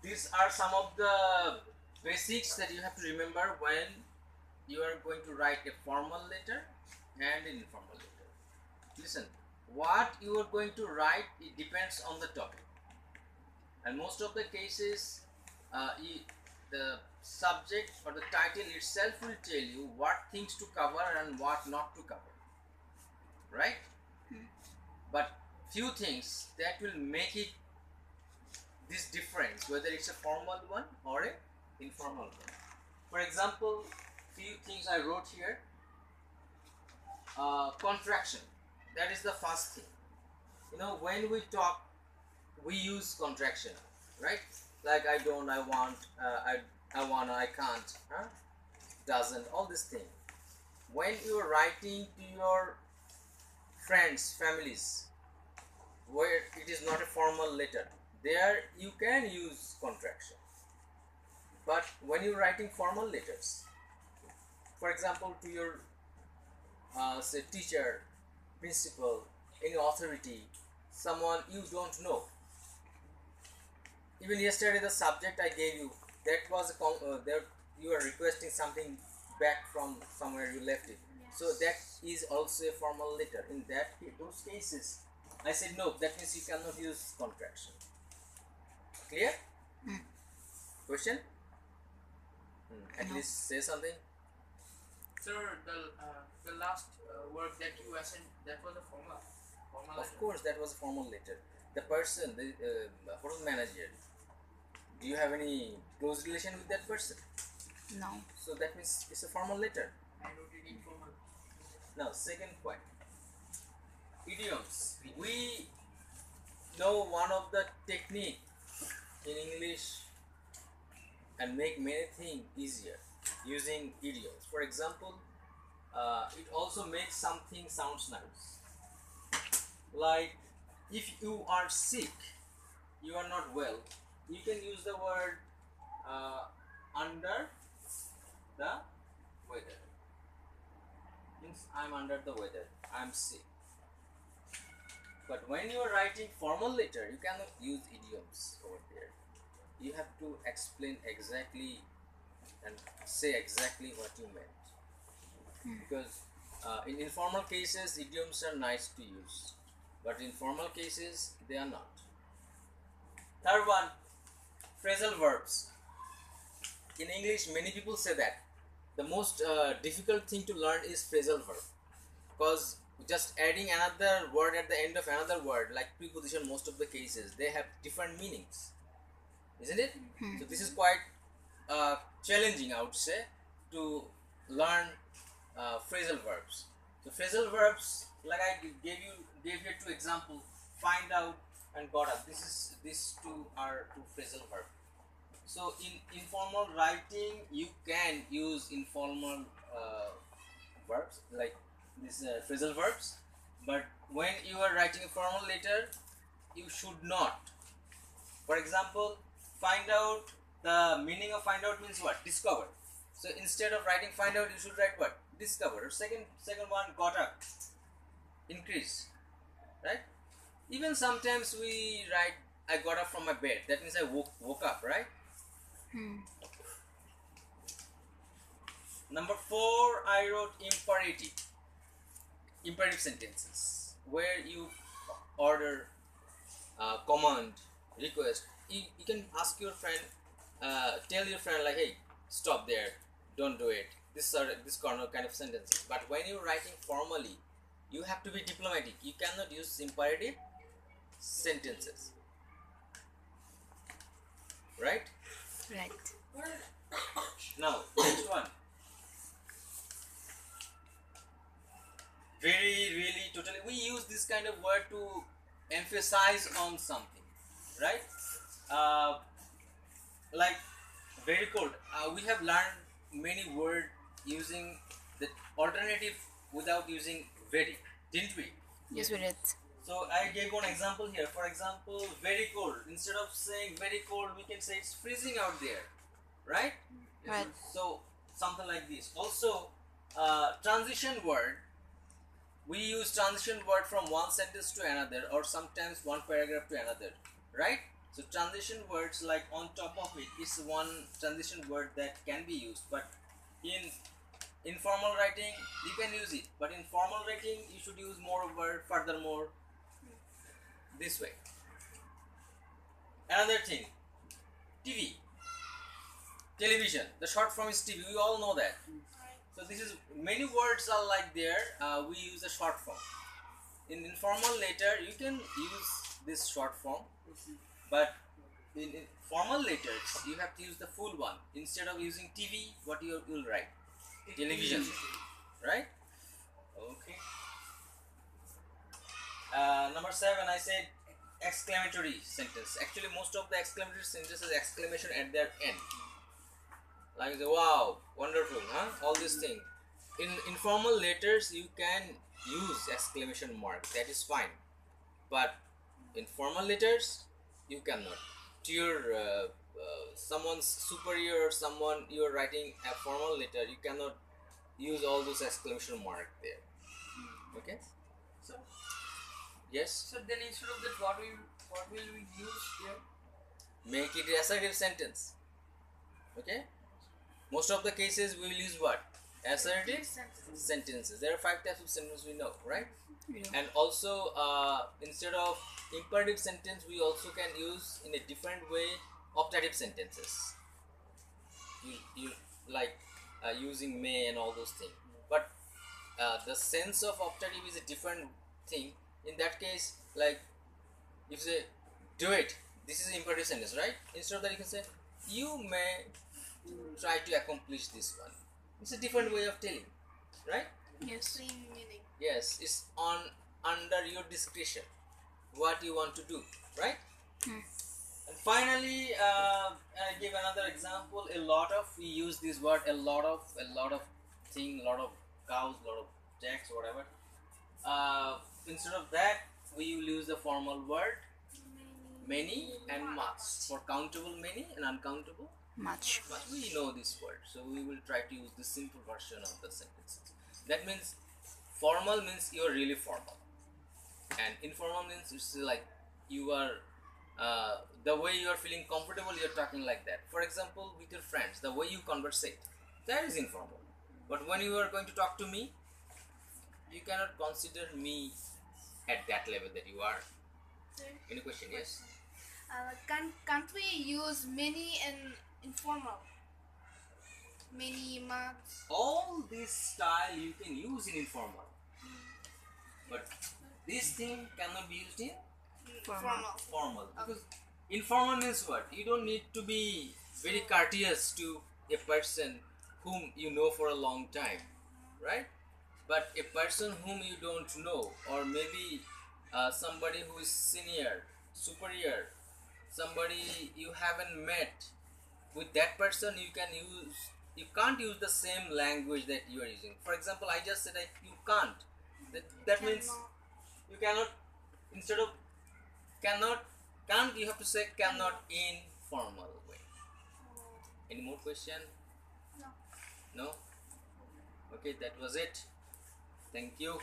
these are some of the basics that you have to remember when you are going to write a formal letter and an informal letter. Listen, what you are going to write, it depends on the topic, and most of the cases the subject or the title itself will tell you what things to cover and what not to cover, right? But few things that will make it this difference, whether it's a formal one or a informal one. For example, few things I wrote here. Contraction, that is the first thing. When we talk, we use contraction, right? Like I don't, I want, I wanna, I can't, huh? Doesn't, all this thing. When you are writing to your friends, families, where it is not a formal letter, there you can use contraction. But when you're writing formal letters, for example, to your say teacher, principal, any authority, someone you don't know. Even yesterday, the subject I gave you, that was there you are requesting something back from somewhere you left it. So that is also a formal letter. In those cases, I said no. That means you cannot use contraction. Clear? Question? At least say something. Sir, the last work that you assigned, that was a formal Of course, that was a formal letter. The person, the hotel manager, do you have any close relation with that person? No. So that means it's a formal letter. I wrote it informal. Now, second point, idioms. We know one of the technique in English and make many things easier using idioms. For example, it also makes something sounds nice. Like if you are sick, you are not well, you can use the word under the weather. Means I'm under the weather, I'm sick. But when you are writing formal letter, you cannot use idioms over there. You have to explain exactly and say exactly what you meant. Because in informal cases, idioms are nice to use, but in formal cases, they are not. Third one, phrasal verbs. In English, many people say that the most difficult thing to learn is phrasal verb, because just adding another word at the end of another word, like preposition, most of the cases they have different meanings, isn't it? So this is quite challenging, I would say, to learn phrasal verbs. So phrasal verbs, like I gave here two example: find out and got up. These two are two phrasal verbs. So in informal writing, you can use informal verbs like these phrasal verbs, but when you are writing a formal letter, you should not. For example, find out, the meaning of find out means what? Discover. So instead of writing find out, you should write what? Discover. Second one, got up, increase, right? Even sometimes we write I got up from my bed. That means I woke up, right? Number 4, I wrote imperative sentences, where you order, command, request. You can ask your friend, tell your friend like, hey, stop there, don't do it. This kind of sentences. But when you're writing formally, you have to be diplomatic. You cannot use imperative sentences, right? Right. Now, next one. Really, totally. We use this kind of word to emphasize on something, right? Like very cold. We have learned many words using the alternative without using very, didn't we? Yes, we did. So I gave one example here. For example, very cold. Instead of saying very cold, we can say it's freezing out there, right? Right. So something like this. Also, transition word. We use transition word from one sentence to another, or sometimes one paragraph to another, right? So transition words like on top of it is one transition word that can be used, but in informal writing you can use it, but in formal writing you should use more word furthermore this way. Another thing, TV, television, the short form is TV, we all know that. So this is, many words are like there, we use a short form. In informal letter you can use this short form, but in formal letters you have to use the full one. Instead of using TV, what you will write? Television, right? Okay. Number 7, I said exclamatory sentence. Actually most of the exclamatory sentences exclamation at their end, like the wow, wonderful, huh? All these things. In informal letters you can use exclamation mark, that is fine, but in formal letters you cannot. To your someone's superior or someone you are writing a formal letter, you cannot use all those exclamation mark there. Okay. So, Yes. so then instead of that, what will we use here? Make it assertive sentence. Okay. Most of the cases we will use what? Assertive sentences. There are 5 types of sentences we know, right? Yeah. And also instead of imperative sentence we also can use in a different way optative sentences. You like using may and all those things, but the sense of optative is a different thing. In that case, like if you say do it, this is imperative sentence, right? Instead of that you can say you may try to accomplish this one. It's a different way of telling, right? Yes. Yes, it's on under your discretion what you want to do, right? And finally, I give another example. We use this word a lot of thing, a lot of cows, a lot of jacks, whatever. Instead of that, we will use the formal word many and much for countable many and uncountable Much. much. We know this word, so we will try to use the simple version of the sentences. That means formal means you are really formal, and informal means it's like you are the way you are feeling comfortable, you are talking like that. For example, with your friends, the way you conversate, that is informal. But when you are going to talk to me, you cannot consider me at that level that you are. Any question? Yes. Can't we use many and informal? Many, much. All this style you can use in informal, but this thing cannot be used in Formal. formal, because informal means what? You don't need to be very courteous to a person whom you know for a long time, right? But a person whom you don't know, or maybe somebody who is senior, superior, somebody you haven't met, with that person you can't use the same language that you are using. For example, I just said you can't. That means you cannot. Instead of can't, you have to say cannot in formal way. Any more question? No. No? Okay, that was it. Thank you.